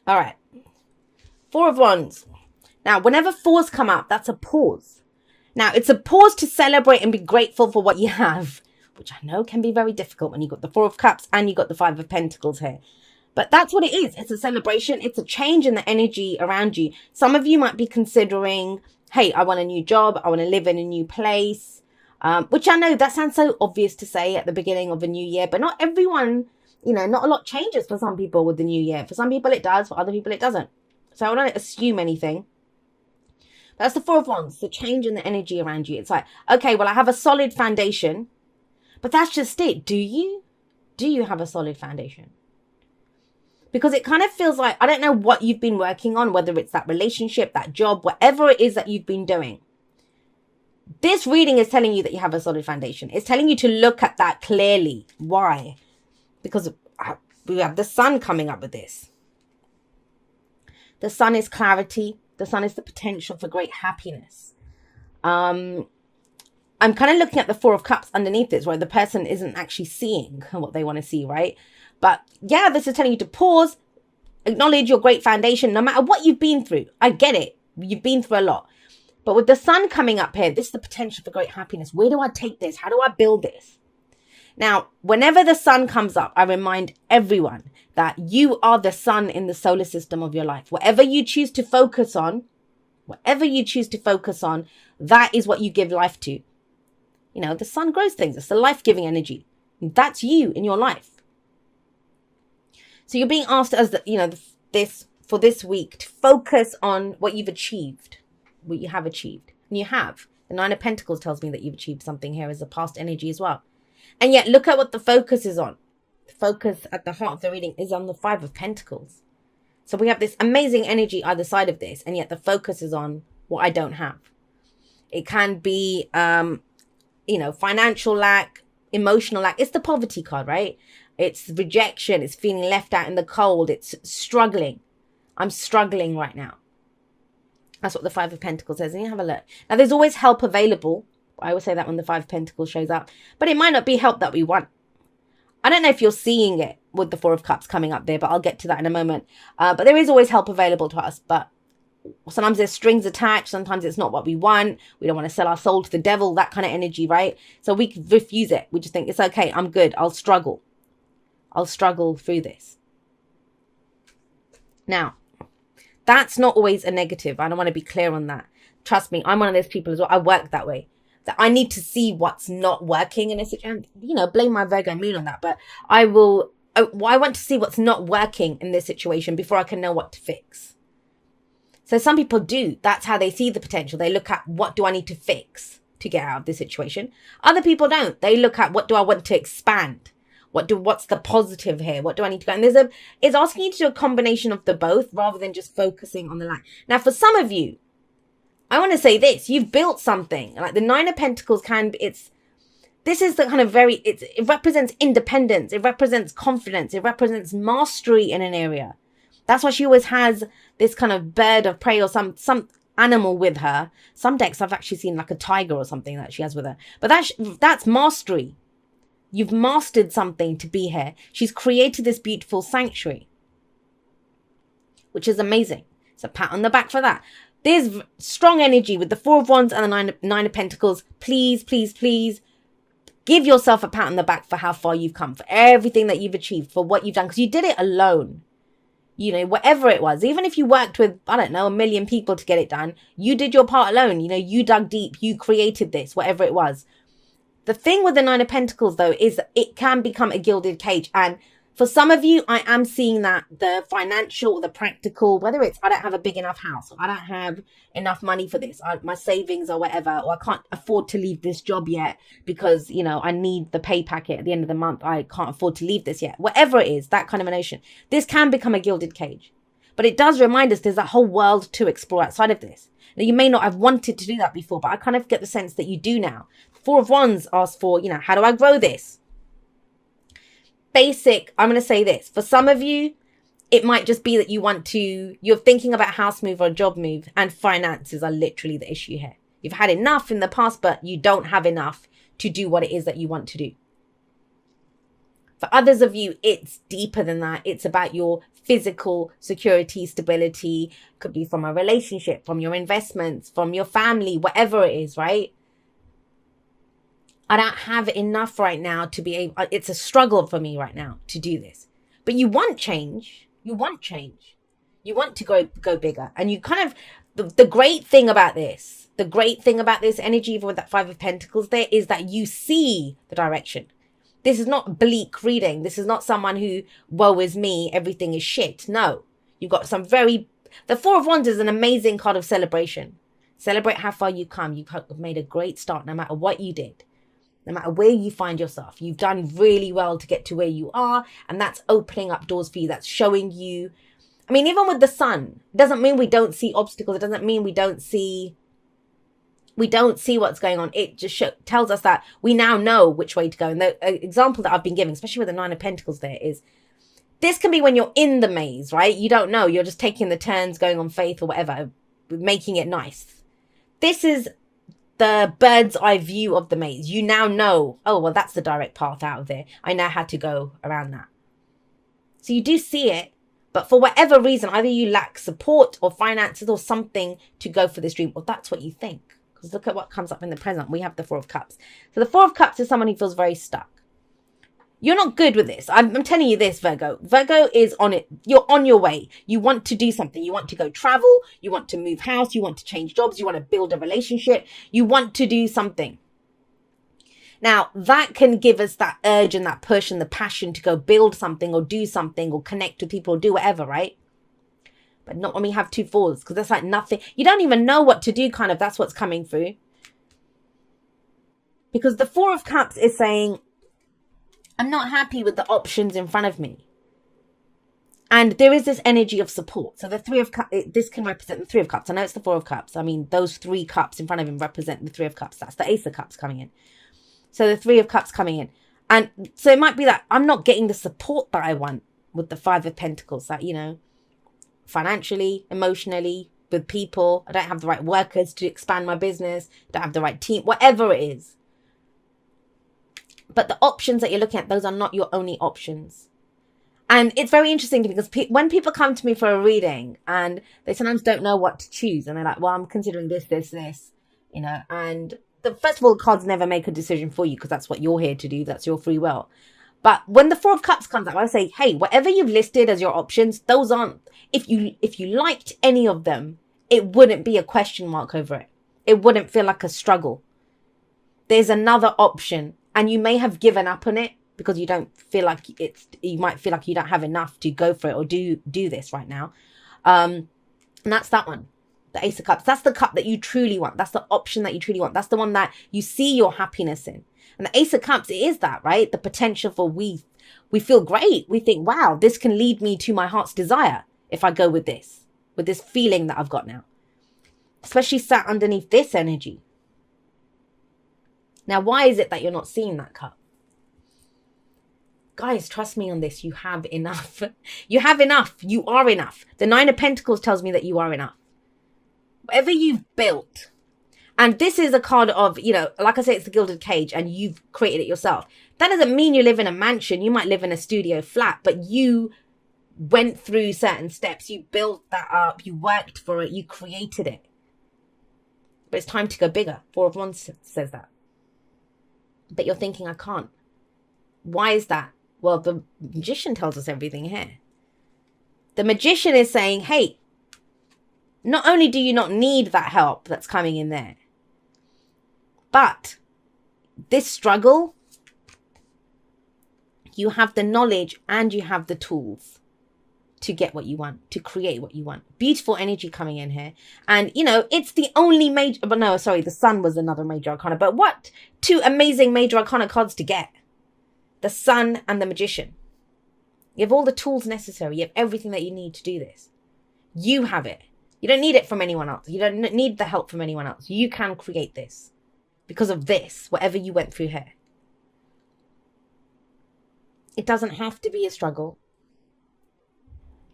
All right. Four of Wands. Now, whenever fours come up, that's a pause. Now, it's a pause to celebrate and be grateful for what you have, which I know can be very difficult when you've got the Four of Cups and you've got the Five of Pentacles here. But that's what it is. It's a celebration. It's a change in the energy around you. Some of you might be considering, hey, I want a new job. I want to live in a new place. Which I know that sounds so obvious to say at the beginning of a new year, but not everyone, not a lot changes for some people with the new year. For some people it does, for other people it doesn't. So I don't assume anything. That's the Four of Wands, the change in the energy around you. It's like, okay, well, I have a solid foundation, but that's just it. Do you? Do you have a solid foundation? Because it kind of feels like, I don't know what you've been working on, whether it's that relationship, that job, whatever it is that you've been doing. This reading is telling you that you have a solid foundation. It's telling you to look at that clearly. Why? Because we have the sun coming up with this. The sun is clarity. The sun is the potential for great happiness. I'm kind of looking at the Four of Cups underneath this, where the person isn't actually seeing what they want to see, right? But yeah, this is telling you to pause, acknowledge your great foundation, no matter what you've been through. I get it. You've been through a lot. But with the sun coming up here, this is the potential for great happiness. Where do I take this? How do I build this? Now, whenever the sun comes up, I remind everyone that you are the sun in the solar system of your life. Whatever you choose to focus on, that is what you give life to. The sun grows things. It's the life-giving energy. That's you in your life. So you're being asked as for this week to focus on what you've achieved, what you have achieved. And you have. The Nine of Pentacles tells me that you've achieved something here as a past energy as well. And yet look at what the focus is on. The focus at the heart of the reading is on the Five of Pentacles. So we have this amazing energy either side of this, and yet the focus is on what I don't have. It can be, financial lack, emotional lack. It's the poverty card, right? It's rejection. It's feeling left out in the cold. It's struggling. I'm struggling right now. That's what the Five of Pentacles says. And you have a look. Now, there's always help available. I always say that when the Five of Pentacles shows up. But it might not be help that we want. I don't know if you're seeing it with the Four of Cups coming up there, but I'll get to that in a moment. But there is always help available to us. But sometimes there's strings attached. Sometimes it's not what we want. We don't want to sell our soul to the devil, that kind of energy, right? So we refuse it. We just think, it's okay. I'm good. I'll struggle through this. Now, that's not always a negative. I don't want to be clear on that. Trust me, I'm one of those people as well. I work that way. That I need to see what's not working in a situation. Blame my Virgo moon on that. But I want to see what's not working in this situation before I can know what to fix. So some people do. That's how they see the potential. They look at, what do I need to fix to get out of this situation? Other people don't. They look at, what do I want to expand? What's the positive here? What do I need to go? And it's asking you to do a combination of the both rather than just focusing on the lack. Now, for some of you, I want to say this, you've built something like the Nine of Pentacles this is the kind of it represents independence. It represents confidence. It represents mastery in an area. That's why she always has this kind of bird of prey or some animal with her. Some decks I've actually seen like a tiger or something that she has with her, but that's mastery. You've mastered something to be here. She's created this beautiful sanctuary, which is amazing. So pat on the back for that. There's strong energy with the Four of Wands and the Nine of Pentacles. Please, please, please give yourself a pat on the back for how far you've come, for everything that you've achieved, for what you've done, because you did it alone. Whatever it was, even if you worked with, I don't know, 1 million people to get it done, you did your part alone. You dug deep, you created this, whatever it was. The thing with the Nine of Pentacles, though, is it can become a gilded cage. And for some of you, I am seeing that the financial, the practical, whether it's I don't have a big enough house, or I don't have enough money for this, my savings or whatever, or I can't afford to leave this job yet because, I need the pay packet at the end of the month. I can't afford to leave this yet. Whatever it is, that kind of a notion. This can become a gilded cage. But it does remind us there's a whole world to explore outside of this. Now, you may not have wanted to do that before, but I kind of get the sense that you do now. Four of Wands asks for, how do I grow this? Basic, I'm going to say this. For some of you, it might just be that you're thinking about a house move or a job move, and finances are literally the issue here. You've had enough in the past, but you don't have enough to do what it is that you want to do. For others of you, it's deeper than that. It's about your physical security, stability. Could be from a relationship, from your investments, from your family, whatever it is, right? I don't have enough right now to be able, it's a struggle for me right now to do this. But you want change. You want change. You want to go bigger. And you kind of, the great thing about this energy, even with that Five of Pentacles there, is that you see the direction. This is not bleak reading. This is not someone who, woe is me, everything is shit. No, you've got some the Four of Wands is an amazing card of celebration. Celebrate how far you come. You've made a great start no matter what you did. No matter where you find yourself, you've done really well to get to where you are. And that's opening up doors for you. That's showing you. I mean, even with the sun, it doesn't mean we don't see obstacles. It doesn't mean we don't see what's going on. It just tells us that we now know which way to go. And the example that I've been giving, especially with the Nine of Pentacles there, is this can be when you're in the maze, right? You don't know. You're just taking the turns, going on faith or whatever, making it nice. This is the bird's eye view of the maze. You now know, oh, well, that's the direct path out of there. I know how to go around that. So you do see it, but for whatever reason, either you lack support or finances or something to go for this dream, or that's what you think. Because look at what comes up in the present. We have the Four of Cups. So the Four of Cups is someone who feels very stuck. You're not good with this. I'm telling you this, Virgo. Virgo is on it. You're on your way. You want to do something. You want to go travel. You want to move house. You want to change jobs. You want to build a relationship. You want to do something. Now, that can give us that urge and that push and the passion to go build something or do something or connect with people or do whatever, right? But not when we have two fours, because that's like nothing. You don't even know what to do, kind of. That's what's coming through. Because the Four of Cups is saying, I'm not happy with the options in front of me. And there is this energy of support. So the Three of Cups, this can represent the Three of Cups. I know it's the Four of Cups. I mean, those three cups in front of him represent the Three of Cups. That's the Ace of Cups coming in. So the Three of Cups coming in. And so it might be that I'm not getting the support that I want with the Five of Pentacles. That, you know, financially, emotionally, with people. I don't have the right workers to expand my business. Don't have the right team, whatever it is. But the options that you're looking at, those are not your only options. And it's very interesting because when people come to me for a reading and they sometimes don't know what to choose. And they're like, well, I'm considering this, you know. And first of all, cards never make a decision for you because that's what you're here to do. That's your free will. But when the Four of Cups comes up, I say, hey, whatever you've listed as your options, those aren't, if you liked any of them, it wouldn't be a question mark over it. It wouldn't feel like a struggle. There's another option. And you may have given up on it because you don't feel like you might feel like you don't have enough to go for it or do this right now. And that's that one, the Ace of Cups. That's the cup that you truly want. That's the option that you truly want. That's the one that you see your happiness in. And the Ace of Cups, it is that, right? The potential for we feel great. We think, wow, this can lead me to my heart's desire if I go with this feeling that I've got now. Especially sat underneath this energy. Now, why is it that you're not seeing that cup? Guys, trust me on this. You have enough. You have enough. You are enough. The Nine of Pentacles tells me that you are enough. Whatever you've built. And this is a card of, you know, like I say, it's the gilded cage and you've created it yourself. That doesn't mean you live in a mansion. You might live in a studio flat, but you went through certain steps. You built that up. You worked for it. You created it. But it's time to go bigger. Four of Wands says that. But you're thinking, I can't. Why is that? Well, the Magician tells us everything here. The Magician is saying, hey, not only do you not need that help that's coming in there, but this struggle, you have the knowledge and you have the tools to get what you want, to create what you want. Beautiful energy coming in here. And, you know, it's the only major, but no, sorry, the Sun was another major arcana. But what two amazing major arcana cards to get? The Sun and the Magician. You have all the tools necessary. You have everything that you need to do this. You have it. You don't need it from anyone else. You don't need the help from anyone else. You can create this because of this, whatever you went through here. It doesn't have to be a struggle.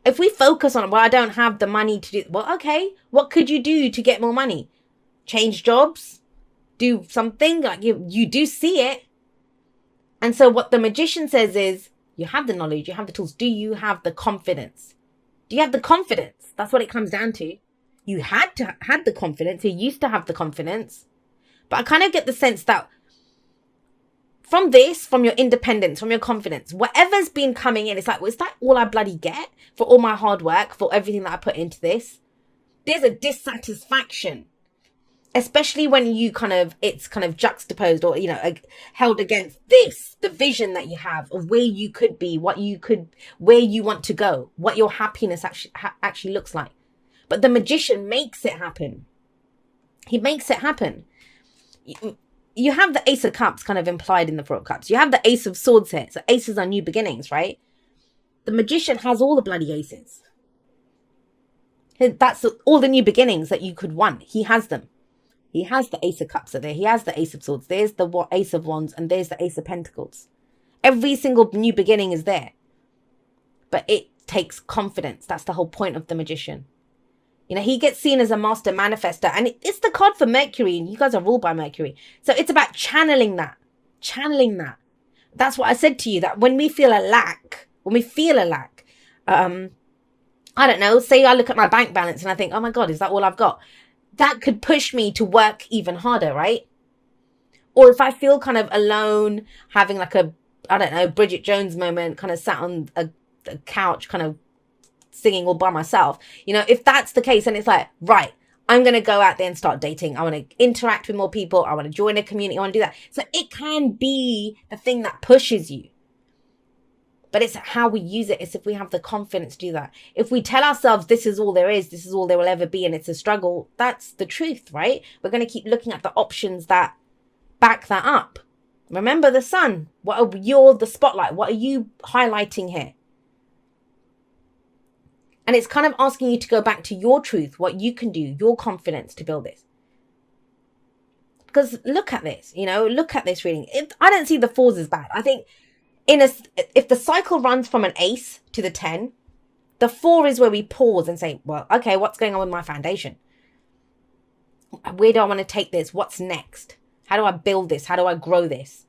If we focus on, well, I don't have the money to do, well, okay, what could you do to get more money? Change jobs? Do something? Like you do see it. And so what the Magician says is, You have the knowledge, you have the tools. Do you have the confidence? Do you have the confidence? That's what it comes down to. You had the confidence. You used to have the confidence. But I kind of get the sense that from your independence, from your confidence, whatever's been coming in, it's like, well, is that all I bloody get for all my hard work, for everything that I put into this? There's a dissatisfaction, especially when it's kind of juxtaposed or, held against the vision that you have of where you could be, where you want to go, what your happiness actually looks like. But the magician makes it happen. He makes it happen. You have the Ace of Cups kind of implied in the Four of Cups. You have the Ace of Swords here. So aces are new beginnings, right? The magician has all the bloody aces. That's all the new beginnings that you could want. He has them. He has the Ace of Cups there. He has the Ace of Swords. There's the Ace of Wands, and there's the Ace of Pentacles. Every single new beginning is there. But it takes confidence. That's the whole point of the magician. He gets seen as a master manifester, and it's the card for Mercury, and you guys are ruled by Mercury. So it's about channeling that. That's what I said to you, that when we feel a lack, I don't know, say I look at my bank balance and I think, oh my God, is that all I've got? That could push me to work even harder, right? Or if I feel kind of alone, having like a, I don't know, Bridget Jones moment, kind of sat on a couch, kind of singing all by myself, if that's the case, and it's like, right, I'm going to go out there and start dating. I want to interact with more people. I want to join a community. I want to do that. So it can be the thing that pushes you. But it's how we use it. It's if we have the confidence to do that. If we tell ourselves this is all there is, this is all there will ever be, and it's a struggle, that's the truth, right? We're going to keep looking at the options that back that up. Remember the sun. You're the spotlight. What are you highlighting here? And it's kind of asking you to go back to your truth, what you can do, your confidence to build this. Because look at this, look at this reading. I don't see the fours as bad. I think if the cycle runs from an ace to the 10, the 4 is where we pause and say, well, okay, what's going on with my foundation? Where do I want to take this? What's next? How do I build this? How do I grow this?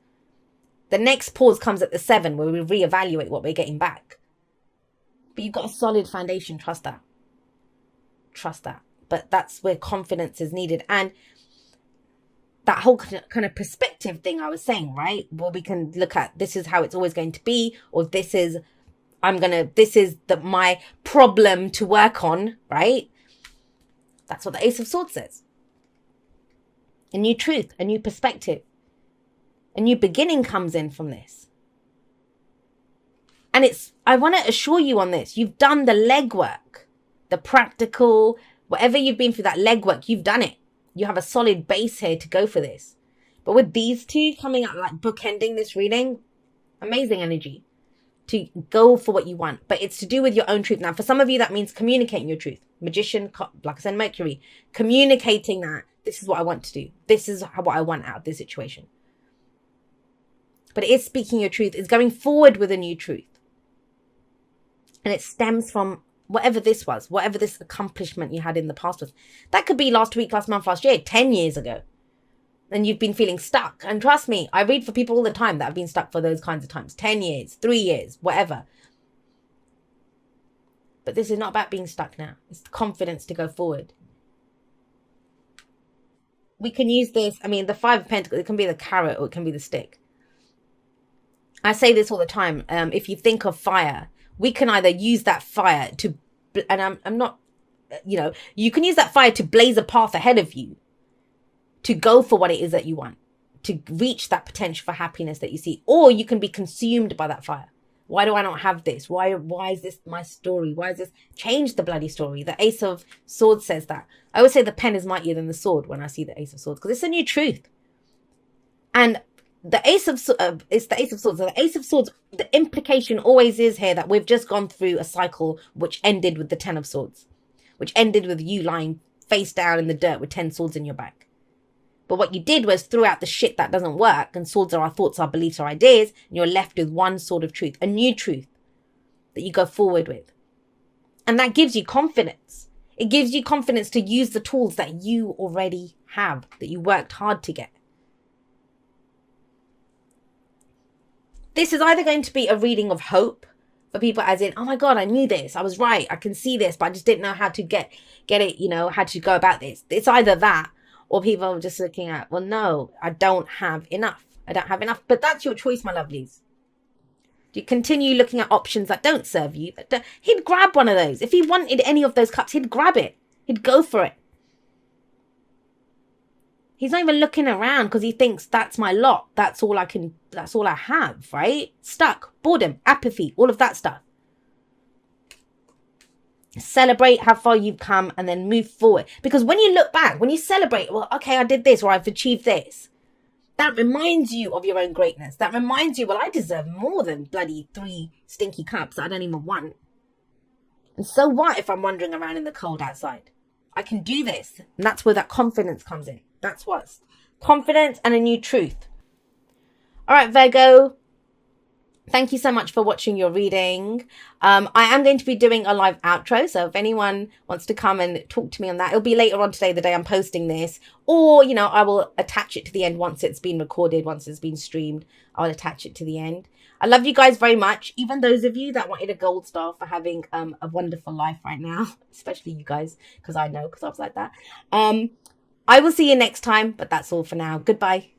The next pause comes at the 7, where we reevaluate what we're getting back. But you've got a solid foundation. Trust that. But that's where confidence is needed. And that whole kind of perspective thing I was saying, right? Where we can look at, this is how it's always going to be, or this is my problem to work on, right? That's what the Ace of Swords says. A new truth, a new perspective, a new beginning comes in from this. And I want to assure you on this, you've done the legwork, the practical, whatever you've been through, that legwork, you've done it. You have a solid base here to go for this. But with these two coming out, like bookending this reading, amazing energy to go for what you want. But it's to do with your own truth. Now, for some of you, that means communicating your truth. Magician, like I said, Mercury, communicating that this is what I want to do. This is what I want out of this situation. But it is speaking your truth. It's going forward with a new truth. And it stems from whatever this was, whatever this accomplishment you had in the past was. That could be last week, last month, last year, 10 years ago. And you've been feeling stuck. And trust me, I read for people all the time that have been stuck for those kinds of times. 10 years, 3 years, whatever. But this is not about being stuck now. It's the confidence to go forward. We can use this, the 5 of Pentacles, it can be the carrot or it can be the stick. I say this all the time. If you think of fire, we can either use that fire to, and I'm not, you can use that fire to blaze a path ahead of you, to go for what it is that you want, to reach that potential for happiness that you see. Or you can be consumed by that fire. Why do I not have this? Why is this my story? Why is this? Change the bloody story. The Ace of Swords says that. I always say the pen is mightier than the sword when I see the Ace of Swords, because it's a new truth. And the Ace of it's the Ace of Swords. So the Ace of Swords, the implication always is here that we've just gone through a cycle which ended with the 10 of Swords, which ended with you lying face down in the dirt with 10 swords in your back. But what you did was threw out the shit that doesn't work, and swords are our thoughts, our beliefs, our ideas, and you're left with one sword of truth, a new truth that you go forward with. And that gives you confidence. It gives you confidence to use the tools that you already have, that you worked hard to get. This is either going to be a reading of hope for people, as in, oh my God, I knew this. I was right. I can see this, but I just didn't know how to get it, you know, how to go about this. It's either that, or people are just looking at, well, no, I don't have enough. I don't have enough. But that's your choice, my lovelies. Do you continue looking at options that don't serve you? He'd grab one of those. If he wanted any of those cups, he'd grab it. He'd go for it. He's not even looking around because he thinks that's my lot. That's all I have, right? Stuck, boredom, apathy, all of that stuff. Celebrate how far you've come and then move forward. Because when you look back, when you celebrate, well, okay, I did this or I've achieved this, that reminds you of your own greatness. That reminds you, well, I deserve more than bloody 3 stinky cups that I don't even want. And so what if I'm wandering around in the cold outside? I can do this. And that's where that confidence comes in. That's what's confidence and a new truth. All right, Virgo. Thank you so much for watching your reading. I am going to be doing a live outro. So if anyone wants to come and talk to me on that, it'll be later on today, the day I'm posting this. Or, you know, I will attach it to the end once it's been recorded, once it's been streamed. I'll attach it to the end. I love you guys very much. Even those of you that wanted a gold star for having a wonderful life right now. Especially you guys, because I know, because I was like that. I will see you next time, but that's all for now. Goodbye.